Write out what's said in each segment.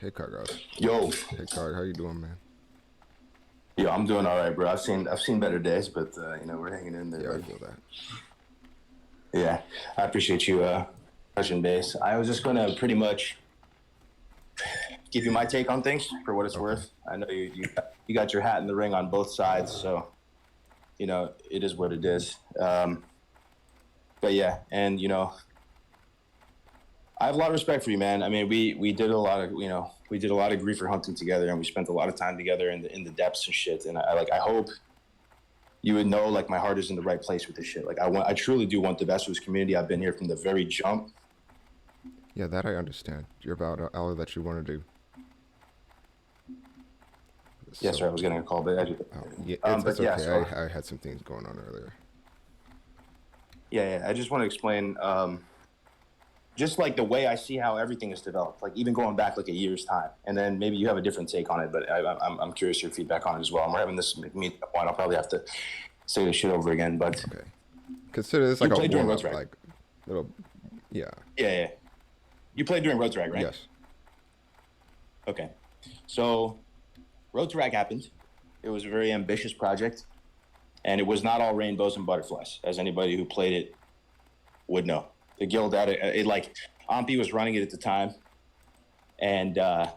Hey Kargoz. Yo, Hey Karg, how you doing, man? yo, I'm doing all right, bro. I've seen better days, but we're hanging in there, Yeah, I buddy. feel that. Yeah, I appreciate you touching base. I was just gonna pretty much give you my take on things for what it's Okay. worth. I know you got your hat in the ring on both sides, so it is what it is. But yeah, and I have a lot of respect for you, man. I mean, we did a lot of we did a lot of griefer hunting together, and we spent a lot of time together in the depths and shit. And I hope you would know like my heart is in the right place with this shit. Like I truly do want the best for this community. I've been here from the very jump. Yeah, that I understand. You're about all that you want to do. Yes, sir. I So, was getting a call, but yeah, it's but yeah, okay. so I had some things going on earlier. yeah. I just want to explain, just like the way I see how everything is developed, like even going back like a year's time, and then maybe you have a different take on it. But I'm curious your feedback on it as well. We're having this meet one. I'll probably have to say this shit over again. But Okay. Consider this you like a played during warm Road up, Track. like little. Yeah. Yeah. You played during Road Track, right? Yes. Okay. So Road Track happened. It was a very ambitious project, and it was not all rainbows and butterflies, as anybody who played it would know. The guild had it like Ampi was running it at the time, and I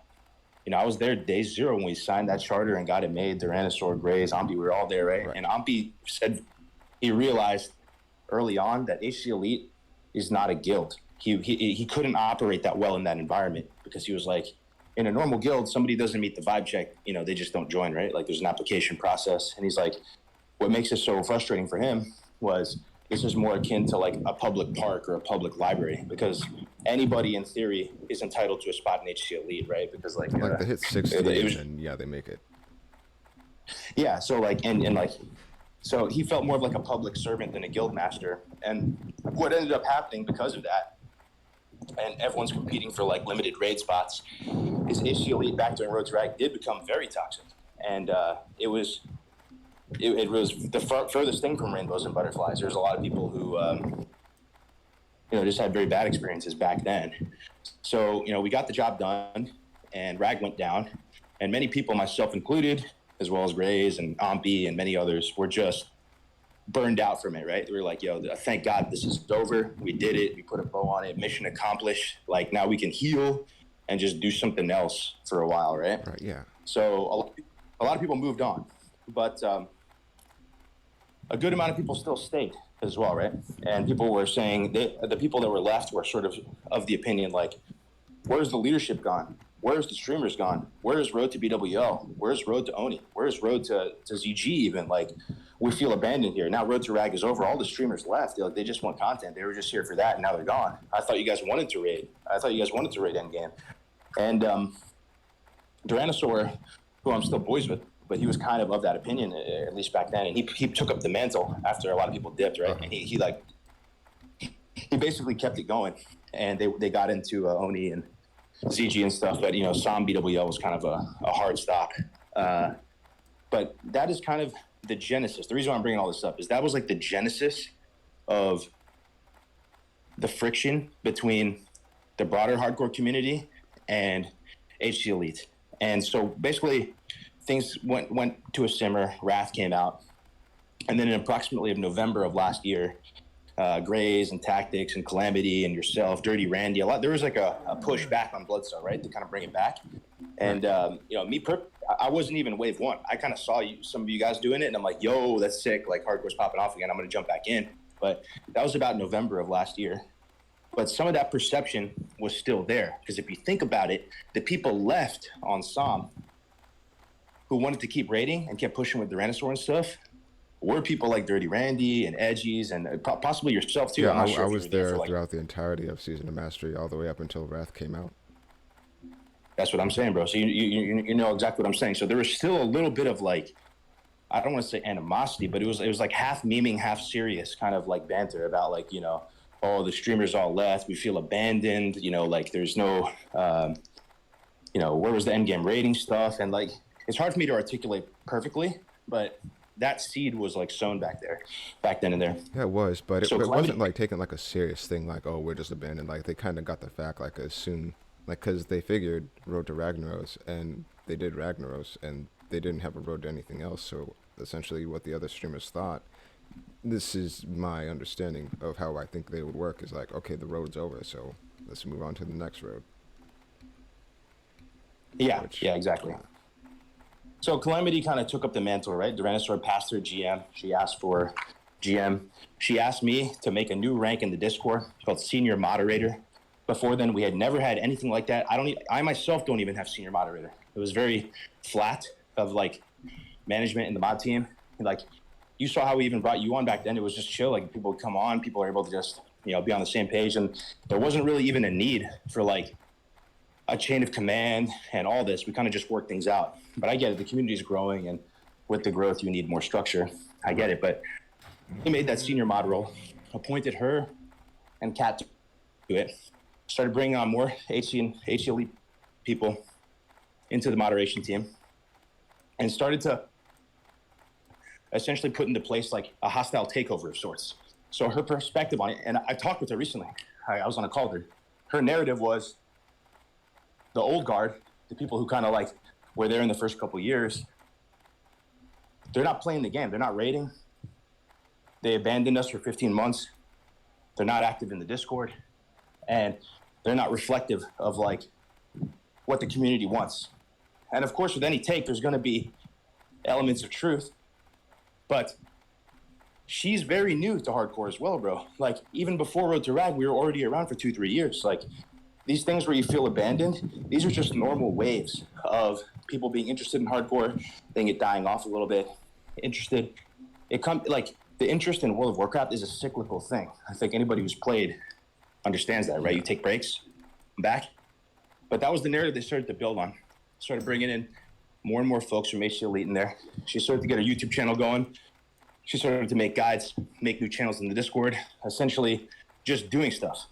was there day zero when we signed that charter and got it made. Tyrannosaur, Grays, Ampi, we were all there, right? Right. And Ampi said he realized early on that HC Elite is not a guild. He couldn't operate that well in that environment because he was like, in a normal guild, somebody doesn't meet the vibe check, they just don't join, right? Like there's an application process, and he's like, what makes it so frustrating for him was this is more akin to like a public park or a public library because anybody in theory is entitled to a spot in HC Elite, right? Because Like they hit it, 60 it and was then yeah, they make it. yeah. So like and like so he felt more of like a public servant than a guild master, and what ended up happening because of that, and everyone's competing for like limited raid spots, is HC Elite back during Road to Rag did become very toxic, and it was the furthest thing from rainbows and butterflies. There's a lot of people who just had very bad experiences back then. So we got the job done, and Rag went down, and many people, myself included, as well as Grays and Ampi and many others, were just burned out from it, right? We were like, yo, thank God this is over. We did it. We put a bow on it. Mission accomplished. Like now we can heal and just do something else for a while, right? Right. Yeah. So a lot of people moved on, but a good amount of people still stayed as well, right? And people were saying the people that were left were sort of the opinion like, where's the leadership gone? Where's the streamers gone? Where's Road to BWL? Where's Road to Oni? Where's Road to ZG even? Like, we feel abandoned here. Now Road to Rag is over. All the streamers left. They just want content. They were just here for that, and now they're gone. I thought you guys wanted to raid. Endgame. And Tyrannosaur, who I'm still boys with, but he was kind of that opinion, at least back then. And he took up the mantle after a lot of people dipped, right? And he basically kept it going. And they got into Oni and ZG and stuff, but Sam BWL was kind of a hard stop. But that is kind of the genesis. The reason why I'm bringing all this up is that was like the genesis of the friction between the broader hardcore community and HC Elite. And so basically things went to a simmer. Wrath came out, and then in approximately of November of last year, Grays and Tactics and Calamity and yourself, Dirty Randy, there was like a push back on Bloodstar, right, to kind of bring it back. And I wasn't even wave one. I kind of saw some of you guys doing it, and I'm like, yo, that's sick. Like hardcore's popping off again. I'm going to jump back in. But that was about November of last year. But some of that perception was still there, because if you think about it, the people left on SOM who wanted to keep raiding and kept pushing with the Tyrannosaur and stuff were people like Dirty Randy and Edgies and possibly yourself too. Yeah, I'm not sure I if you was were there there for throughout the entirety of Season of Mastery, all the way up until Wrath came out. That's what I'm saying, bro. So you know exactly what I'm saying. So there was still a little bit of like, I don't want to say animosity, but it was like half memeing, half serious kind of like banter about like, oh, the streamers all left. We feel abandoned. Like there's no, where was the end game rating stuff? And like, it's hard for me to articulate perfectly, but that seed was like sown back then and there. Yeah, it was, but So it wasn't like taken like a serious thing, like, oh, we're just abandoned. Like they kind of got the fact like as soon Like, because they figured Road to Ragnaros, and they did Ragnaros, and they didn't have a road to anything else. So essentially, what the other streamers thought, this is my understanding of how I think they would work, is like, okay, the road's over, so let's move on to the next road. Yeah, Which, yeah, exactly. So Calamity kind of took up the mantle, right? Tyrannosaur passed her GM. She asked for GM. She asked me to make a new rank in the Discord called Senior Moderator. Before then, we had never had anything like that. I myself don't even have Senior Moderator. It was very flat of like management in the mod team. And like you saw how we even brought you on back then. It was just chill. Like people would come on, people are able to just be on the same page, and there wasn't really even a need for like a chain of command and all this. We kind of just work things out. But I get it. The community is growing, and with the growth, you need more structure. I get it. But he made that senior mod role, appointed her and Kat to it, started bringing on more HC Elite people into the moderation team, and started to essentially put into place like a hostile takeover of sorts. So her perspective on it, and I talked with her recently. I was on a call with her. Her narrative was the old guard, the people who kind of like were there in the first couple of years, they're not playing the game. They're not raiding. They abandoned us for 15 months. They're not active in the Discord, and they're not reflective of like what the community wants. And of course, with any take, there's going to be elements of truth, but she's very new to hardcore as well, bro. Like even before Road to Rag, we were already around for 2-3 years. Like these things where you feel abandoned, these are just normal waves of people being interested in hardcore, then it dying off a little bit, interested. It comes like the interest in World of Warcraft is a cyclical thing. I think anybody who's played understands that, right? You take breaks, come back. But that was the narrative they started to build on. Started bringing in more and more folks from HC Elite in there. She started to get a YouTube channel going. She started to make guides, make new channels in the Discord, essentially just doing stuff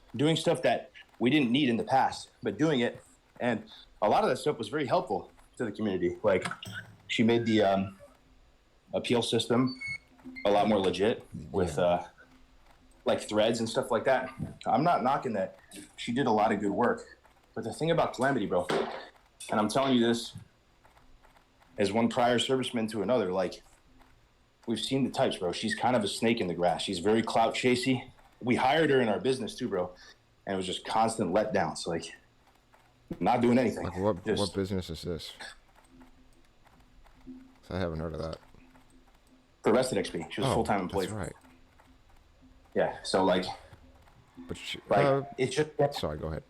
that we didn't need in the past, but doing it. And a lot of that stuff was very helpful to the community. Like she made the appeal system a lot more legit with like threads and stuff like that. I'm not knocking that. She did a lot of good work. But the thing about Calamity, bro, and I'm telling you this as one prior serviceman to another, like we've seen the types, bro. She's kind of a snake in the grass. She's very clout chasey. We hired her in our business too, bro. And it was just constant letdowns, like not doing anything. Like what business is this? I haven't heard of that. For Rested XP, she was a full-time employee. That's right. Yeah, so like, but she, it's just. Sorry, go ahead.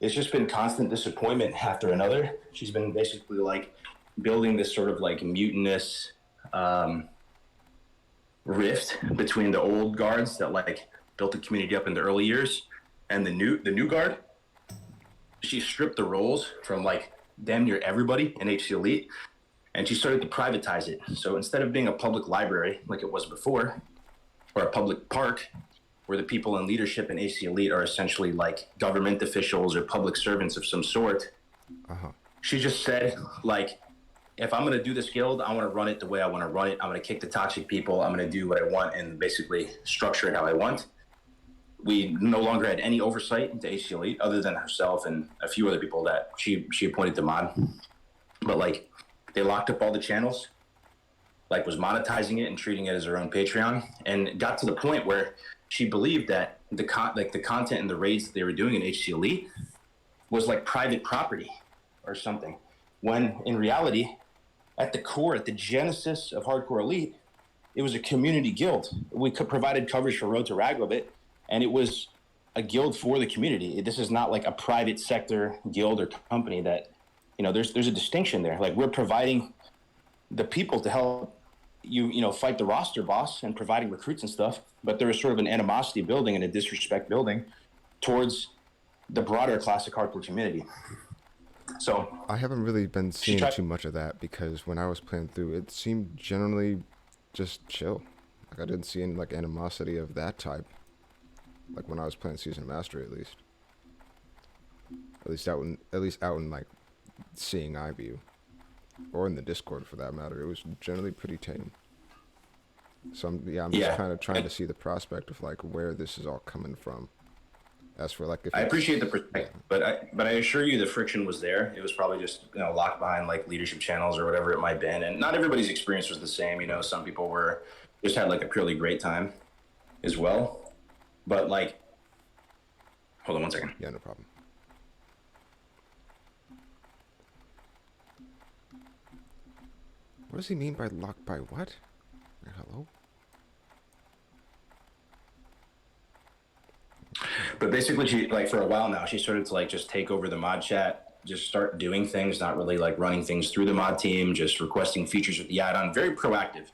It's just been constant disappointment after another. She's been basically like building this sort of like mutinous rift between the old guards that like built the community up in the early years and the new guard. She stripped the roles from like damn near everybody in HC Elite, and she started to privatize it. So instead of being a public library like it was before, or a public park where the people in leadership in HC Elite are essentially like government officials or public servants of some sort, she just said, like, if I'm going to do this guild, I want to run it the way I want to run it. I'm going to kick the toxic people. I'm going to do what I want and basically structure it how I want. We no longer had any oversight into HC Elite other than herself and a few other people that she appointed to mod. But like, they locked up all the channels, like was monetizing it and treating it as her own Patreon, and got to the point where she believed that the content and the raids that they were doing in HC Elite was like private property or something, when in reality, at the core, at the genesis of Hardcore Elite, it was a community guild. We provided coverage for Road to Raglobit, and it was a guild for the community. This is not like a private sector guild or company that, there's a distinction there. Like we're providing the people to help you fight the roster boss and providing recruits and stuff, but there is sort of an animosity building and a disrespect building towards the broader classic hardcore community. So I haven't really been seeing too much of that, because when I was playing through, it seemed generally just chill. Like I didn't see any like animosity of that type. Like when I was playing Season Mastery, at least out in like seeing eye view, or in the Discord for that matter, it was generally pretty tame. So I'm just kind of trying to see the prospect of like where this is all coming from. As for like, if I appreciate the it's, yeah, perspective, but I assure you the friction was there. It was probably just locked behind like leadership channels or whatever it might have been, and not everybody's experience was the same. right. Some people were just had like a purely great time as well. But like, hold on one second. Yeah, no problem. What does he mean by locked by what? Hello? But basically, she like for a while now, she started to like just take over the mod chat, just start doing things, not really like running things through the mod team, just requesting features with the add-on. Very proactive,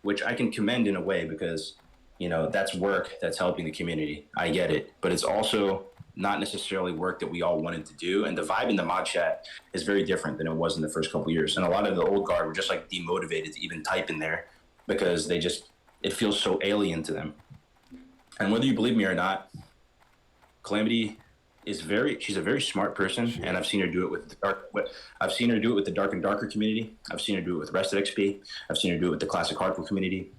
which I can commend in a way because that's work that's helping the community. I get it, but it's also not necessarily work that we all wanted to do. And the vibe in the mod chat is very different than it was in the first couple of years. And a lot of the old guard were just like demotivated to even type in there because it feels so alien to them. And whether you believe me or not, Calamity she's a very smart person, and I've seen her do it with I've seen her do it with the Dark and Darker community. I've seen her do it with Rested XP. I've seen her do it with the Classic Hardcore community.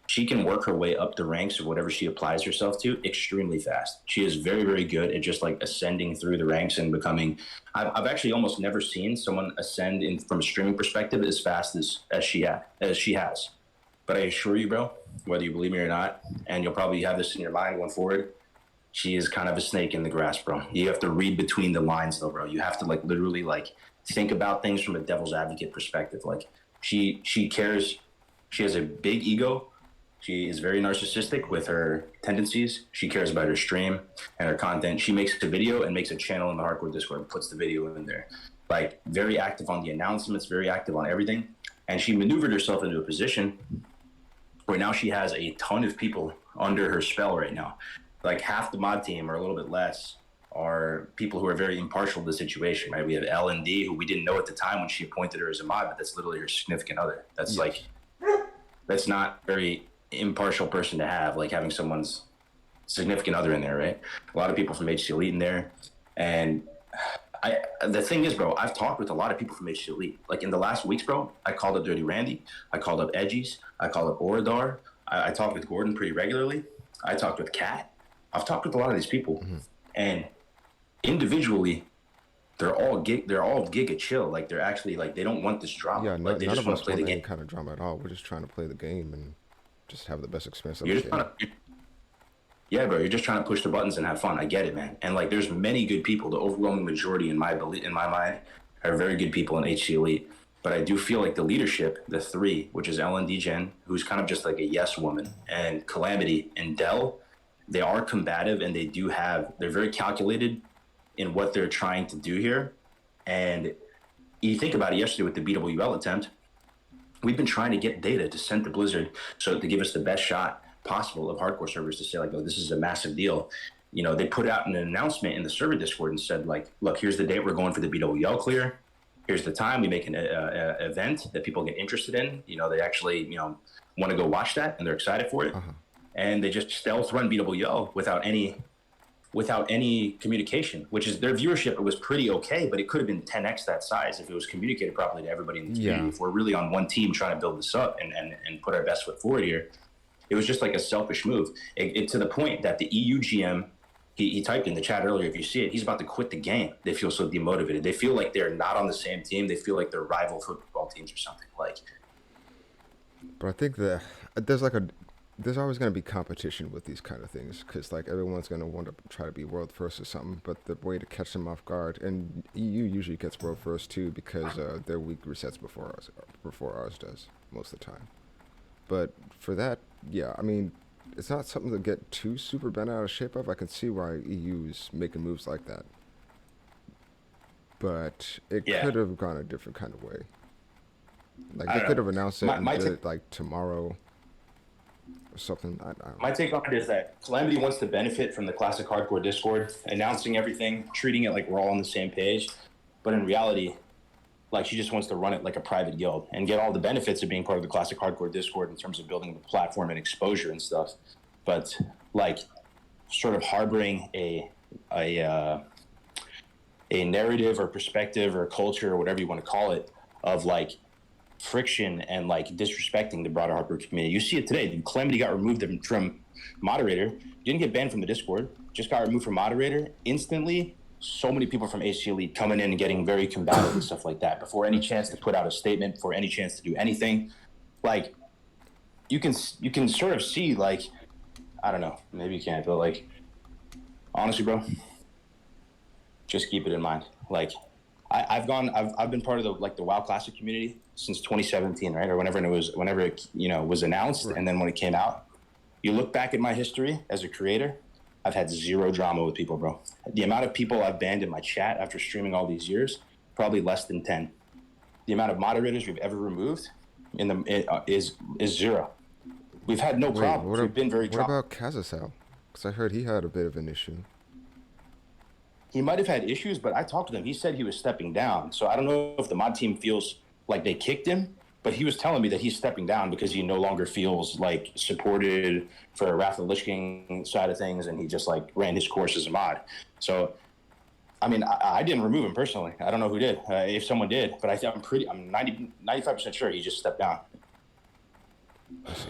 She can work her way up the ranks of whatever she applies herself to extremely fast. She is very, very good at just like ascending through the ranks and becoming. I've actually almost never seen someone ascend from a streaming perspective as fast as she has. But I assure you, bro, whether you believe me or not, and you'll probably have this in your mind going forward, she is kind of a snake in the grass, bro. You have to read between the lines, though, bro. You have to like literally like think about things from a devil's advocate perspective. Like she cares. She has a big ego. She is very narcissistic with her tendencies. She cares about her stream and her content. She makes a video and makes a channel in the Hardcore Discord and puts the video in there. Like very active on the announcements, very active on everything. And she maneuvered herself into a position where now she has a ton of people under her spell right now. Like half the mod team or a little bit less are people who are very impartial to the situation, right? We have L&D, who we didn't know at the time when she appointed her as a mod, but that's literally her significant other. That's like, that's not very impartial person to have, like having someone's significant other in there, right? A lot of people from HC Elite in there. And the thing is, bro, I've talked with a lot of people from HC Elite. Like in the last weeks, bro, I called up Dirty Randy. I called up Edgies. I called up Oradar. I talked with Gordon pretty regularly. I talked with Kat. I've talked with a lot of these people, and individually, they're all giga chill. Like they're actually like they don't want this drama. Yeah, Like they none just of want us to play the want any game. kind of drama at all. We're just trying to play the game and just have the best experience that You're we just can. trying to, yeah, bro. You're just trying to push the buttons and have fun. I get it, man. And like, there's many good people. The overwhelming majority, in my mind, are very good people in HC Elite. But I do feel like the leadership, the three, which is LND Jen, who's kind of just like a yes woman, and Calamity and Dell, they are combative and they're very calculated in what they're trying to do here. And you think about it yesterday with the BWL attempt, we've been trying to get data to send to Blizzard so to give us the best shot possible of hardcore servers to say like, oh, this is a massive deal. They put out an announcement in the server Discord and said like, look, here's the date we're going for the BWL clear. Here's the time. We make an event that people get interested in. They actually, want to go watch that and they're excited for it. And they just stealth run BWL without any communication, which is their viewership. It was pretty okay, but it could have been 10x that size if it was communicated properly to everybody in the community. Yeah. If we're really on one team trying to build this up and put our best foot forward here, it was just like a selfish move. It to the point that the EU GM, he typed in the chat earlier, if you see it, he's about to quit the game. They feel so demotivated. They feel like they're not on the same team. They feel like they're rival football teams or something. Like, But I think that there's always going to be competition with these kind of things because like everyone's going to want to try to be world first or something, but the way to catch them off guard, and EU usually gets world first too because their week resets before ours does most of the time. But for that, yeah, I mean, it's not something to get too super bent out of shape of. I can see why EU's making moves like that, but it could have gone a different kind of way. Like they could have announced it and did it like tomorrow or something. I don't know. My take on it is that Calamity wants to benefit from the Classic Hardcore Discord, announcing everything, treating it like we're all on the same page. But in reality, like she just wants to run it like a private guild and get all the benefits of being part of the Classic Hardcore Discord in terms of building the platform and exposure and stuff. But like sort of harboring a narrative or perspective or culture or whatever you want to call it of like friction and like disrespecting the broader hardcore community. You see it today. Calamity got removed from moderator, didn't get banned from the Discord, just got removed from moderator instantly. So many people from AC Elite coming in and getting very combative and stuff like that before any chance to put out a statement, before any chance to do anything. Like, you can sort of see, like, I don't know, maybe you can't, but like, honestly, bro, just keep it in mind. Like, I've been part of the WoW Classic community since 2017, right, or whenever it was announced, right. And then when it came out, you look back at my history as a creator, I've had zero drama with people, bro. The amount of people I've banned in my chat after streaming all these years, probably less than 10. The amount of moderators we've ever removed is zero. We've had no problems. We've been very. What about Kazasal? Because I heard he had a bit of an issue. He might have had issues, but I talked to him. He said he was stepping down. So I don't know if the mod team feels like they kicked him, but he was telling me that he's stepping down because he no longer feels like supported for Wrath of the Lich King side of things, and he just like ran his course as a mod. So, I mean, I didn't remove him personally. I don't know who did. If someone did, but I'm 95% sure he just stepped down. I see.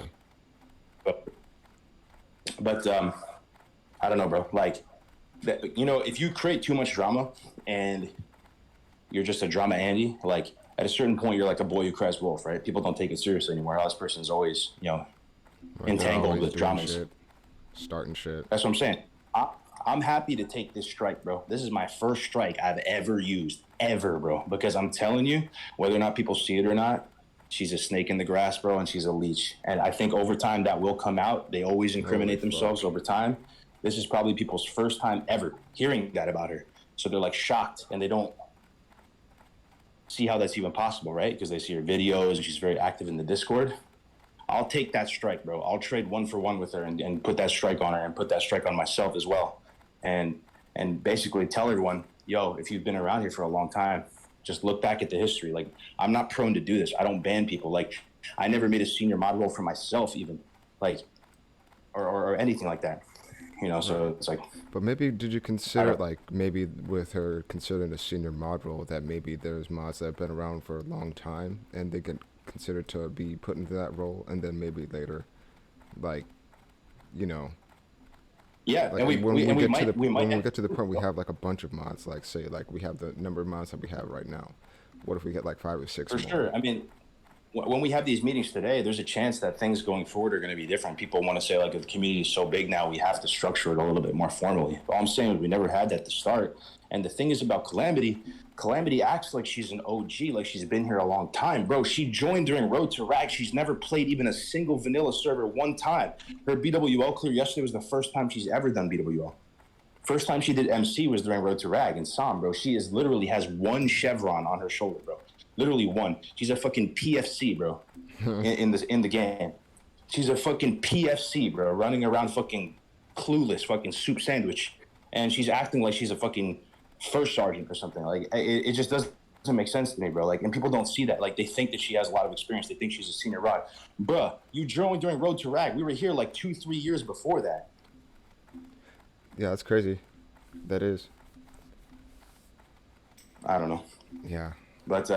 But I don't know, bro. Like, if you create too much drama and you're just a drama Andy, like at a certain point you're like a boy who cries wolf, right? People don't take it seriously anymore. This person's always, entangled with dramas. Shit, starting shit. That's what I'm saying. I'm happy to take this strike, bro. This is my first strike I've ever used, bro. Because I'm telling you, whether or not people see it or not, she's a snake in the grass, bro, and she's a leech. And I think over time that will come out. They always incriminate themselves over time. This is probably people's first time ever hearing that about her. So they're like shocked, and they don't see how that's even possible, right? Because they see her videos and she's very active in the Discord. I'll take that strike, bro. I'll trade 1 for 1 with her and put that strike on her and put that strike on myself as well. And basically tell everyone, yo, if you've been around here for a long time, just look back at the history. Like, I'm not prone to do this. I don't ban people. Like, I never made a senior mod role for myself even, like, or anything like that. So it's like. But maybe did you consider, like, maybe with her considering a senior mod role, that maybe there's mods that have been around for a long time and they get considered to be put into that role, and then maybe later, like, Yeah, like and when we get to the point we have like a bunch of mods, like say like we have the number of mods that we have right now. What if we get like 5 or 6 For more? sure. I mean, when we have these meetings today, there's a chance that things going forward are going to be different. People want to say, like, if the community is so big now, we have to structure it a little bit more formally. All I'm saying is we never had that to start. And the thing is about Calamity acts like she's an OG, like she's been here a long time. Bro, she joined during Road to Rag. She's never played even a single vanilla server one time. Her BWL clear yesterday was the first time she's ever done BWL. First time she did MC was during Road to Rag and Sam, bro. She literally has 1 chevron on her shoulder, bro. Literally 1. She's a fucking PFC, bro, in the game. She's a fucking PFC, bro, running around fucking clueless, fucking soup sandwich. And she's acting like she's a fucking first sergeant or something. Like, it just doesn't make sense to me, bro. Like, and people don't see that. Like, they think that she has a lot of experience. They think she's a senior rod. Bruh, you joined during Road to Rag. We were here like 2-3 years before that. Yeah, that's crazy. That is. I don't know. Yeah. But,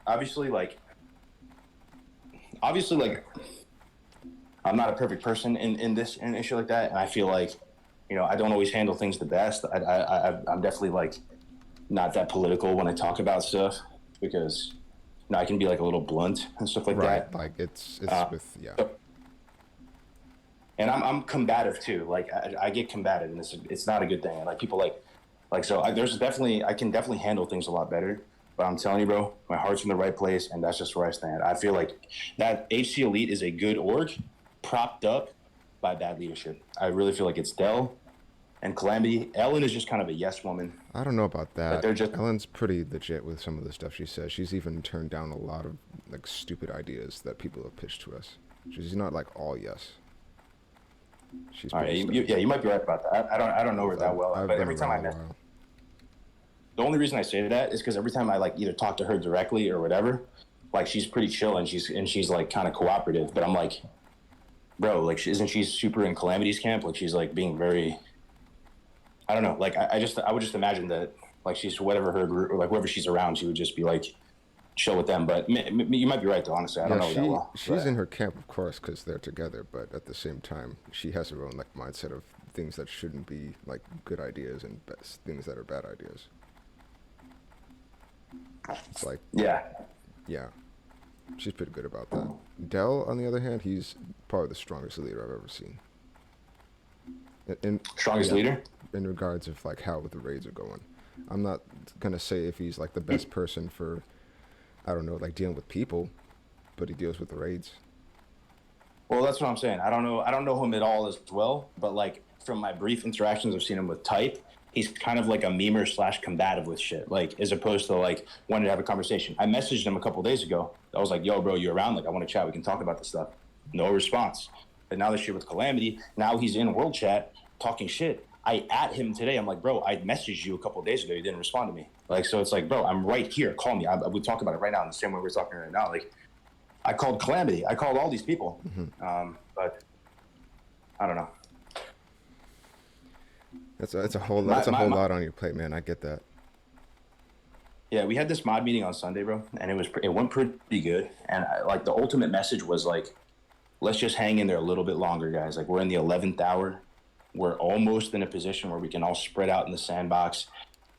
obviously, like, I'm not a perfect person in this an issue like that. And I feel like, I don't always handle things the best. I'm definitely, like, not that political when I talk about stuff because, I can be, like, a little blunt and stuff like that. Like, it's with, yeah. And I'm combative, too. Like, I get combative, and it's not a good thing. And, like, people, so I can definitely handle things a lot better. But I'm telling you, bro, my heart's in the right place, and that's just where I stand. I feel like that HC Elite is a good org propped up by bad leadership. I really feel like it's Dell and Calamity. Ellen is just kind of a yes woman. I don't know about that. Ellen's pretty legit with some of the stuff she says. She's even turned down a lot of, like, stupid ideas that people have pitched to us. She's not, like, all yes. She's all right. You might be right about that. I don't know her that well, but every time I met her. The only reason I say that is because every time I, like, either talk to her directly or whatever, like, she's pretty chill and she's like kind of cooperative. But I'm like, bro, like, isn't she super in Calamity's camp? Like, she's like being very, I don't know. Like, I would just imagine that, like, she's whatever her group or like whoever she's around, she would just be like chill with them. But you might be right, though. Honestly, I don't know that well. She's in her camp, of course, because they're together. But at the same time, she has her own like mindset of things that shouldn't be like good ideas and things that are bad ideas. It's like yeah, she's pretty good about that. Dell, on the other hand, he's probably the strongest leader I've ever seen. Strongest leader? In regards of like how the raids are going. I'm not gonna say if he's like the best person for, I don't know, like dealing with people, but he deals with the raids. Well, that's what I'm saying. I don't know him at all as well, but like from my brief interactions, I've seen him with Type. He's kind of like a memer / combative with shit, like as opposed to like wanting to have a conversation. I messaged him a couple days ago. I was like, yo, bro, you around? Like, I want to chat. We can talk about this stuff. No response. But now this shit with Calamity, now he's in World Chat talking shit. I at him today. I'm like, bro, I messaged you a couple days ago. You didn't respond to me. Like, so it's like, bro, I'm right here. Call me. I would talk about it right now in the same way we're talking right now. Like, I called Calamity. I called all these people. But I don't know. That's a whole lot on your plate, man. I get that. Yeah, we had this mod meeting on Sunday, bro, and it went pretty good. And like the ultimate message was like, let's just hang in there a little bit longer, guys. Like we're in the 11th hour. We're almost in a position where we can all spread out in the sandbox.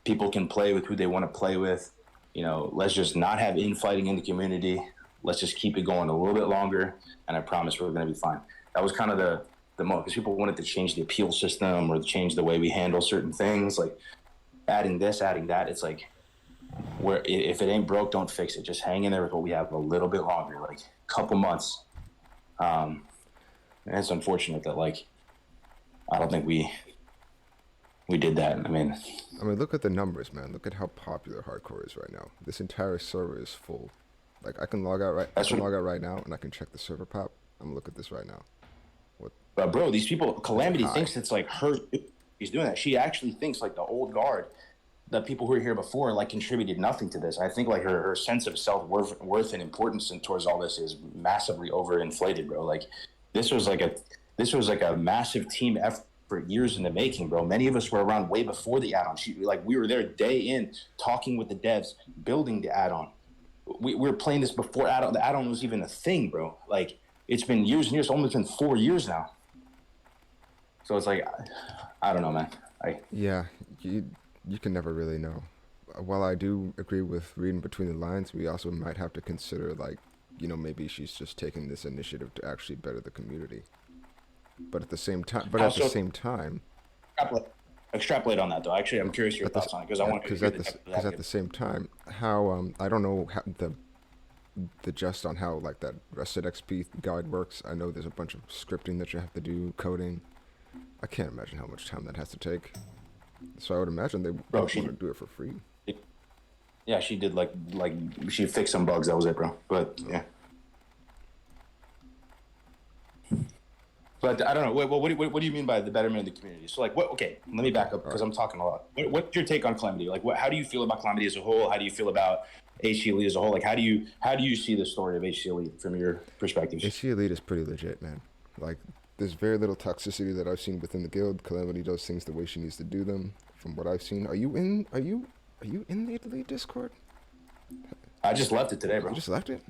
People can play with who they want to play with. You know, let's just not have infighting in the community. Let's just keep it going a little bit longer, and I promise we're going to be fine. That was kind of the most, because people wanted to change the appeal system or change the way we handle certain things, like adding this, adding that. It's like, where if it ain't broke, don't fix it. Just hang in there with what we have a little bit longer, like a couple months. And it's unfortunate that like I don't think we did that. I mean, look at the numbers, man. Look at how popular hardcore is right now. This entire server is full. Like I can log out right now, and I can check the server pop. I'm gonna look at this right now. But bro, these people, Calamity thinks it's like her. He's doing that. She actually thinks like the old guard, the people who were here before, like contributed nothing to this. I think like her sense of self-worth and importance towards all this is massively overinflated, bro. Like this was like a massive team effort years in the making, bro. Many of us were around way before the add-on. We were there day in, talking with the devs, building the add-on. We were playing this before add-on. The add-on was even a thing, bro. Like it's been years and years, almost been 4 years now. So it's like, I don't know, man. You can never really know. While I do agree with reading between the lines, we also might have to consider, like, you know, maybe she's just taking this initiative to actually better the community. But at the same time, extrapolate on that though. Actually, I'm curious your thoughts on it because I want to. Because at the same time, how I don't know how the just on how like that Rested XP guide works. I know there's a bunch of scripting that you have to do, coding. I can't imagine how much time that has to take. So I would imagine they want to do it for free. Yeah, she did like she fixed some bugs. That was it, bro. But yeah. But I don't know. What do you mean by the betterment of the community? So like, okay, let me back up because I'm talking a lot. What's your take on Calamity? Like, how do you feel about Calamity as a whole? How do you feel about HC Elite as a whole? Like, how do you see the story of HC Elite from your perspective? HC Elite is pretty legit, man. Like, there's very little toxicity that I've seen within the guild. Calamity does things the way she needs to do them. From what I've seen, are you in the Elite Discord? I just left it today, bro. You just left it?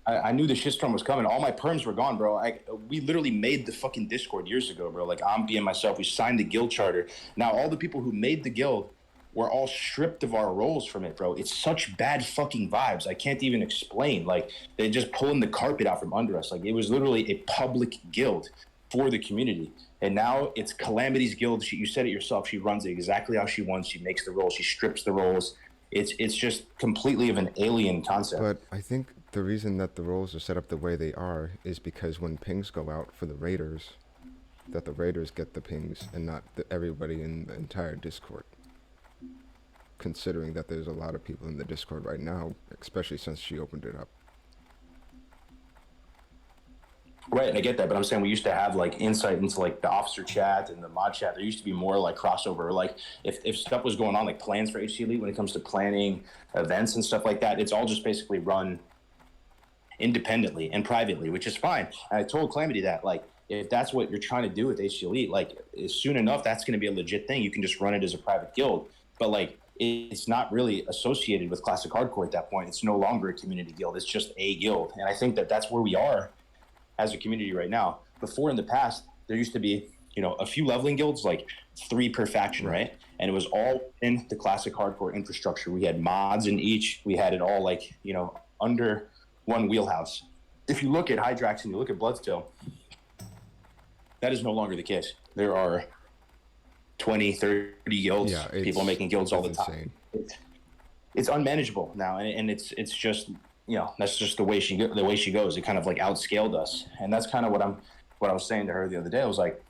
I knew the shitstorm was coming. All my perms were gone, bro. We literally made the fucking Discord years ago, bro. Like, Ambi and myself, we signed the guild charter. Now, all the people who made the guild were all stripped of our roles from it, bro. It's such bad fucking vibes. I can't even explain. Like, they're just pulling the carpet out from under us. Like, it was literally a public guild for the community. And now it's Calamity's guild. You said it yourself. She runs it exactly how she wants. She makes the roles. She strips the roles. It's just completely of an alien concept. But I think the reason that the roles are set up the way they are is because when pings go out for the raiders, that the raiders get the pings and not everybody in the entire Discord. Considering that there's a lot of people in the Discord right now, especially since she opened it up. Right, and I get that, but I'm saying we used to have like insight into like the officer chat and the mod chat. There used to be more like crossover. Like if stuff was going on, like plans for HC Elite when it comes to planning events and stuff like that, it's all just basically run independently and privately, which is fine. And I told Calamity that, like, if that's what you're trying to do with HC Elite, like soon enough, that's going to be a legit thing. You can just run it as a private guild. But like, it's not really associated with classic hardcore at that point. It's no longer a community guild. It's just a guild. And I think that that's where we are as a community right now. Before, in the past, there used to be, a few leveling guilds, like 3 per faction, right? And it was all in the classic hardcore infrastructure. We had mods in each. We had it all like, under one wheelhouse. If you look at Hydrax and you look at Bloodstone, that is no longer the case. There are 20, 30 guilds, people making guilds all the time. It's unmanageable now, and it's just, that's just the way she goes. It kind of like outscaled us, and that's kind of what I was saying to her the other day. I was like,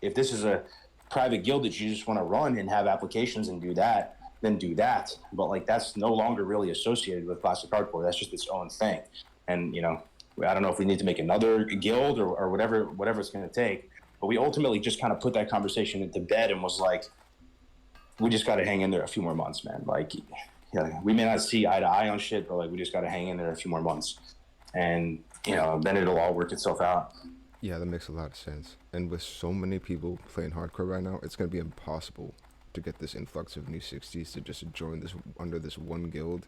if this is a private guild that you just want to run and have applications and do that, then do that. But like, that's no longer really associated with classic hardcore. That's just its own thing. And I don't know if we need to make another guild or whatever it's going to take. But we ultimately just kind of put that conversation into bed and was like, we just got to hang in there a few more months, man. Like, we may not see eye to eye on shit, but like, we just got to hang in there a few more months, and then it'll all work itself out. Yeah, that makes a lot of sense. And with so many people playing hardcore right now, it's going to be impossible to get this influx of new 60s to just join under this one guild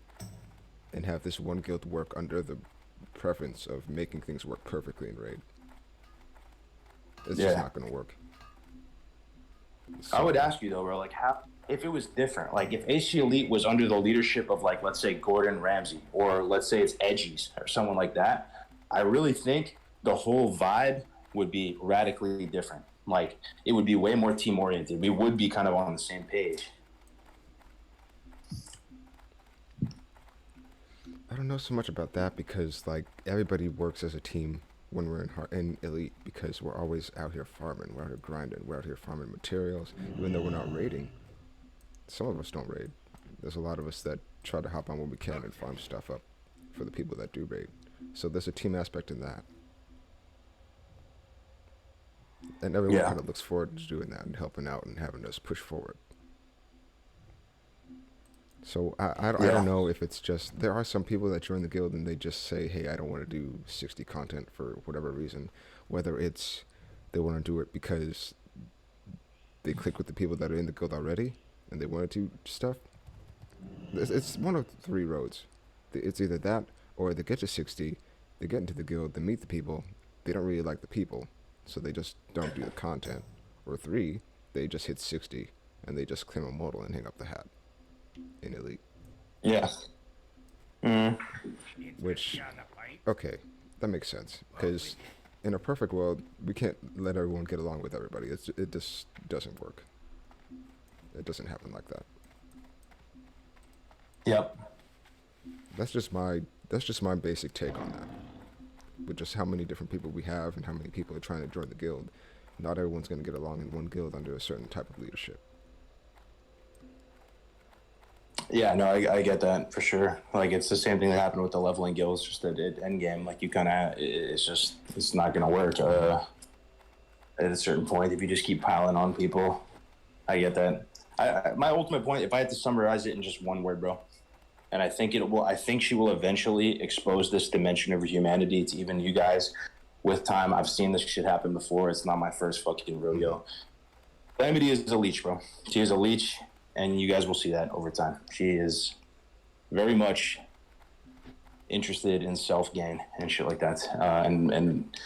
and have this one guild work under the preference of making things work perfectly in raid. It's just not going to work. So, I would ask you though, bro, like, how, if it was different, like if AC Elite was under the leadership of, like, let's say Gordon Ramsay, or let's say it's Edgies or someone like that, I really think the whole vibe would be radically different. Like, it would be way more team oriented. We would be kind of on the same page. I don't know so much about that, because like everybody works as a team when we're in Elite, because we're always out here farming, we're out here grinding, we're out here farming materials, even though we're not raiding. Some of us don't raid. There's a lot of us that try to hop on when we can and farm stuff up for the people that do raid. So there's a team aspect in that. And everyone kind of looks forward to doing that and helping out and having us push forward. So I don't know if it's just, there are some people that join the guild and they just say, hey, I don't want to do 60 content for whatever reason. Whether it's they want to do it because they click with the people that are in the guild already and they want to do stuff. It's one of 3 roads. It's either that, or they get to 60, they get into the guild, they meet the people, they don't really like the people, so they just don't do the content. Or 3, they just hit 60 and they just claim a modal and hang up the hat in Elite. Yeah. Which, okay, that makes sense, because in a perfect world, we can't let everyone get along with everybody. It just doesn't work. It doesn't happen like that. Yep. That's just my basic take on that. With just how many different people we have and how many people are trying to join the guild, not everyone's going to get along in one guild under a certain type of leadership. Yeah, no, I get that for sure. Like, it's the same thing that happened with the leveling guilds, just that at endgame, like, you kind of, it's not going to work at a certain point if you just keep piling on people. I get that. My ultimate point, if I had to summarize it in just one word, bro, and I think she will eventually expose this dimension of humanity to even you guys with time. I've seen this shit happen before. It's not my first fucking rodeo. Calamity is a leech, bro. She is a leech. And you guys will see that over time. She is very much interested in self-gain and shit like that. And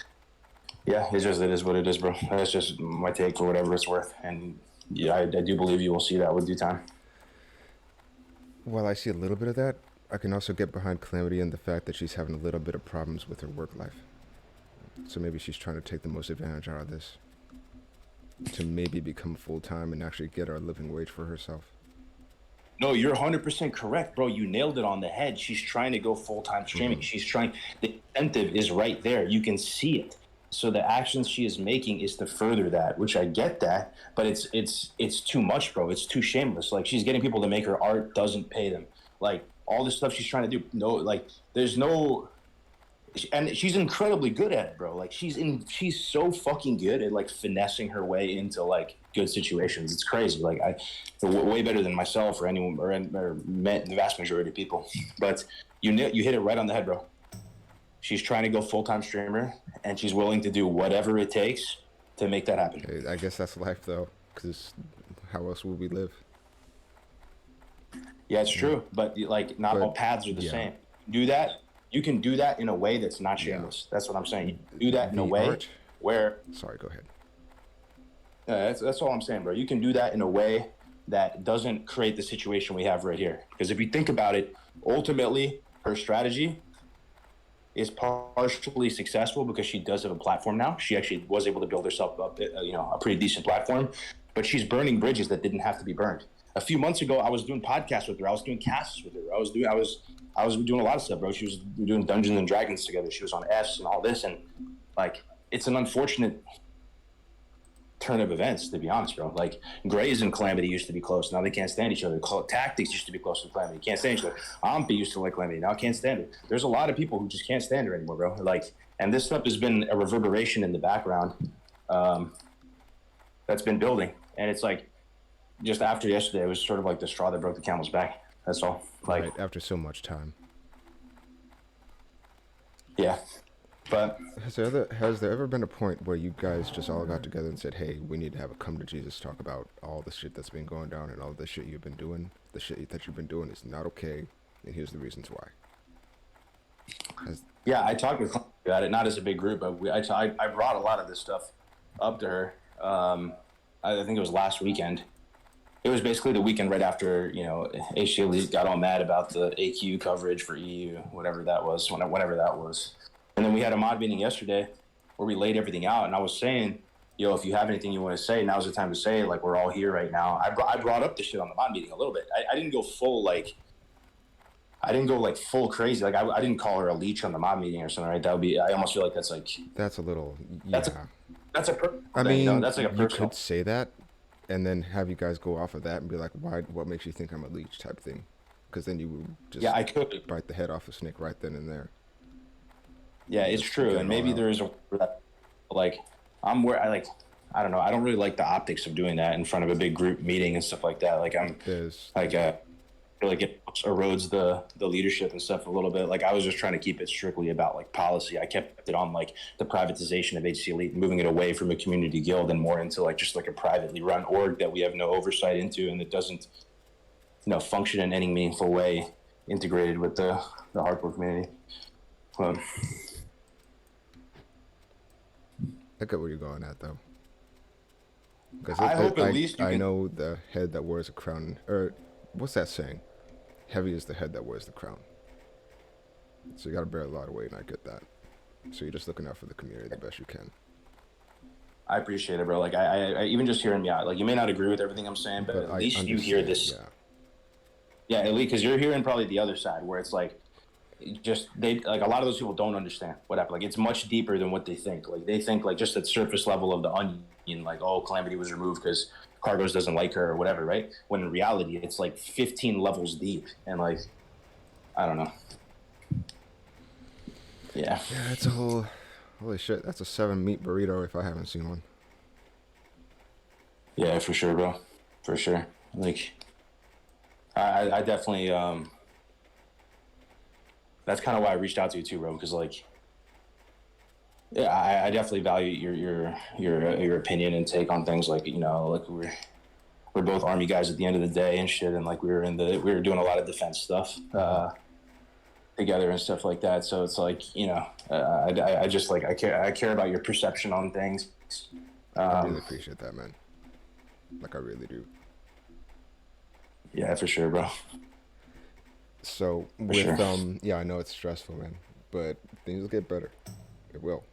yeah, it is what it is, bro. That's just my take for whatever it's worth. And yeah, I do believe you will see that with due time. Well, I see a little bit of that. I can also get behind Calamity and the fact that she's having a little bit of problems with her work life. So maybe she's trying to take the most advantage out of this, to maybe become full-time and actually get our living wage for herself. No, you're 100% correct, bro. You nailed it on the head. She's trying to go full-time streaming. She's trying. The incentive is right there. You can see it. So the actions she is making is to further that, which I get that, but it's too much, bro. It's too shameless. Like, she's getting people to make her art, doesn't pay them. Like, all this stuff she's trying to do. No, like, there's no. And she's incredibly good at it, bro. Like, she's so fucking good at, like, finessing her way into, like, good situations. It's crazy. Like, way better than myself or anyone or the vast majority of people. But you hit it right on the head, bro. She's trying to go full-time streamer, and she's willing to do whatever it takes to make that happen. Hey, I guess that's life, though, because how else would we live? Yeah, it's true, but like not all But paths are the yeah, same. Do that. You can do that in a way that's not yeah, shameless. That's what I'm saying. You can do that in a the way art. where Sorry, go ahead. that's all I'm saying, bro. You can do that in a way that doesn't create the situation we have right here. Because if you think about it, ultimately, her strategy is partially successful because she does have a platform now. She actually was able to build herself up, a pretty decent platform. But she's burning bridges that didn't have to be burned. A few months ago, I was doing podcasts with her. I was doing casts with her. I was doing a lot of stuff, bro. She was doing Dungeons and Dragons together. She was on S and all this, and like it's an unfortunate turn of events, to be honest, bro. Like Grays and Calamity used to be close. Now they can't stand each other. Tactics used to be close to Calamity. Can't stand each other. Ampi used to like Calamity. Now can't stand it. There's a lot of people who just can't stand her anymore, bro. Like, and this stuff has been a reverberation in the background that's been building. And it's like, just after yesterday, it was sort of like the straw that broke the camel's back. That's all. Like, Right, after so much time. yeah. But Has there ever been a point where you guys just all got together and said, "Hey, we need to have a come to Jesus talk about all the shit that's been going down and all the shit you've been doing. The shit that you've been doing is not okay, and here's the reasons why." yeah, I talked with Calamity about it, not as a big group, but I brought a lot of this stuff up to her. I think it was last weekend. It was basically the weekend right after, HC Elite got all mad about the AQ coverage for EU, whatever that was, whenever that was. And then we had a mod meeting yesterday where we laid everything out. And I was saying, if you have anything you want to say, now's the time to say it. Like, we're all here right now. I brought up the shit on the mod meeting a little bit. I didn't go full, full crazy. Like, I didn't call her a leech on the mod meeting or something, right? I almost feel like that's like, That's a little, yeah. that's a personal I thing. mean, That's like a you personal. could say that, and then have you guys go off of that and be like, "Why? What makes you think I'm a leech?" type thing, because then you would just Yeah, I could. bite the head off a snake right then and there. Yeah, it's Just true. get And it all maybe out. there is I'm where I don't know. I don't really like the optics of doing that in front of a big group meeting and stuff like that. Like, I'm There's like, I feel like it erodes the leadership and stuff a little bit. Like, I was just trying to keep it strictly about like policy. I kept it on like the privatization of HC Elite, moving it away from a community guild and more into like just like a privately run org that we have no oversight into and that doesn't, function in any meaningful way integrated with the hardcore community. I get where you're going at though. Because I hope at least you I can. know the head that wears a crown, or what's that saying? Heavy is the head that wears the crown. So you got to bear a lot of weight, and I get that. So you're just looking out for the community the best you can. I appreciate it, bro. Like, I even just hearing me out. Like, you may not agree with everything I'm saying, but at least you hear this. Yeah. Yeah, at least because you're hearing probably the other side where it's like, they like a lot of those people don't understand what happened. Like, it's much deeper than what they think. Like, they think like just at surface level of the onion, like, oh, Calamity was removed because Kargoz doesn't like her or whatever, right? When in reality, it's like 15 levels deep, and like, I don't know. Yeah. Yeah, it's a whole. Holy shit, that's a 7-meat burrito if I haven't seen one. Yeah, for sure, bro. For sure. Like, I definitely that's kind of why I reached out to you too, bro. Because like, yeah, I definitely value your opinion and take on things. Like, like we're both army guys at the end of the day and shit, and like we were doing a lot of defense stuff together and stuff like that. So it's like, I just like I care about your perception on things. I really appreciate that, man. Like, I really do. Yeah, for sure, bro. So with sure. yeah, I know it's stressful, man, but things will get better. It will.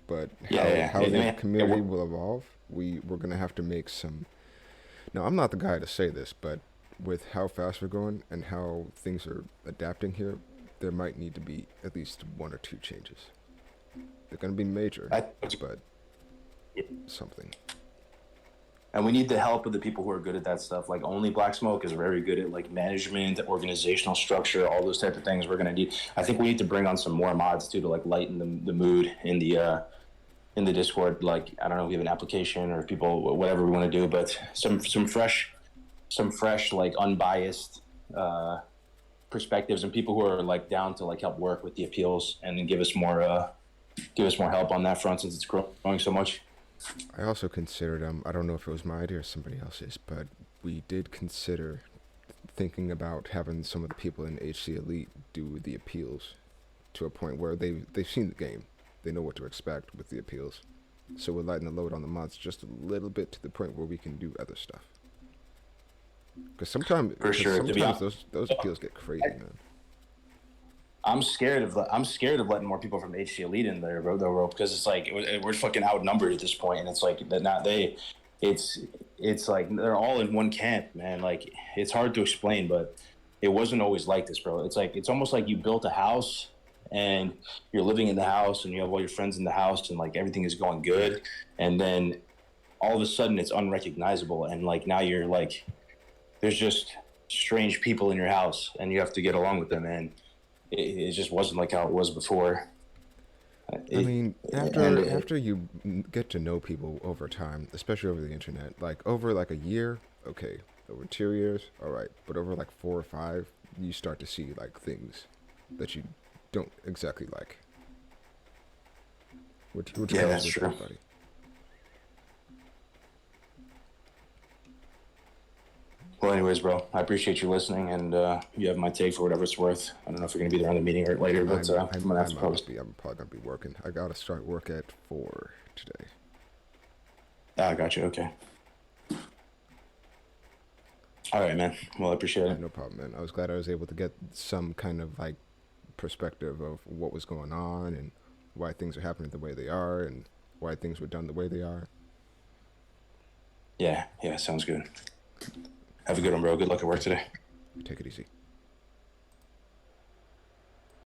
But Yeah, how yeah. the community will evolve, we're gonna have to make some. Now, I'm not the guy to say this, but with how fast we're going and how things are adapting here, there might need to be at least 1 or 2 changes. They're gonna be major, but something. And we need the help of the people who are good at that stuff. Like, only Black Smoke is very good at like management, organizational structure, all those type of things. We're gonna need. I think we need to bring on some more mods too to like lighten the mood in the Discord. Like, I don't know if we have an application or people, whatever we want to do, but some fresh like unbiased perspectives and people who are like down to like help work with the appeals and then give us more help on that front since it's growing so much. I also considered I don't know if it was my idea or somebody else's, but we did consider thinking about having some of the people in HC Elite do the appeals to a point where they've seen the game, they know what to expect with the appeals. So we're lighting the load on the mods just a little bit to the point where we can do other stuff. Because sometimes those appeals get crazy, man. I'm scared of letting more people from HC Elite in there, bro, because it's like we're fucking outnumbered at this point, and it's like that not they. It's like they're all in one camp, man. Like it's hard to explain, but it wasn't always like this, bro. It's like it's almost like you built a house and you're living in the house and you have all your friends in the house and like everything is going good, and then all of a sudden it's unrecognizable, and like now you're like there's just strange people in your house and you have to get along with them, and it just wasn't like how it was before. I mean, after you get to know people over time, especially over the internet, like over like a year, okay, over 2 years, all right, but over like 4 or 5, you start to see like things that you don't exactly like. Which yeah, that's true. Everybody. Well, anyways, bro, I appreciate you listening, and you have my take for whatever it's worth. I don't know if you're gonna be there on the meeting or later, but I'm gonna have to post. I'm probably gonna be working. I gotta start work at 4 today. I got you. Okay. All right, man. Well, I appreciate it. No problem, man. I was glad I was able to get some kind of like perspective of what was going on and why things are happening the way they are and why things were done the way they are. Yeah, sounds good. Have a good one, bro. Good luck at work today. Take it easy.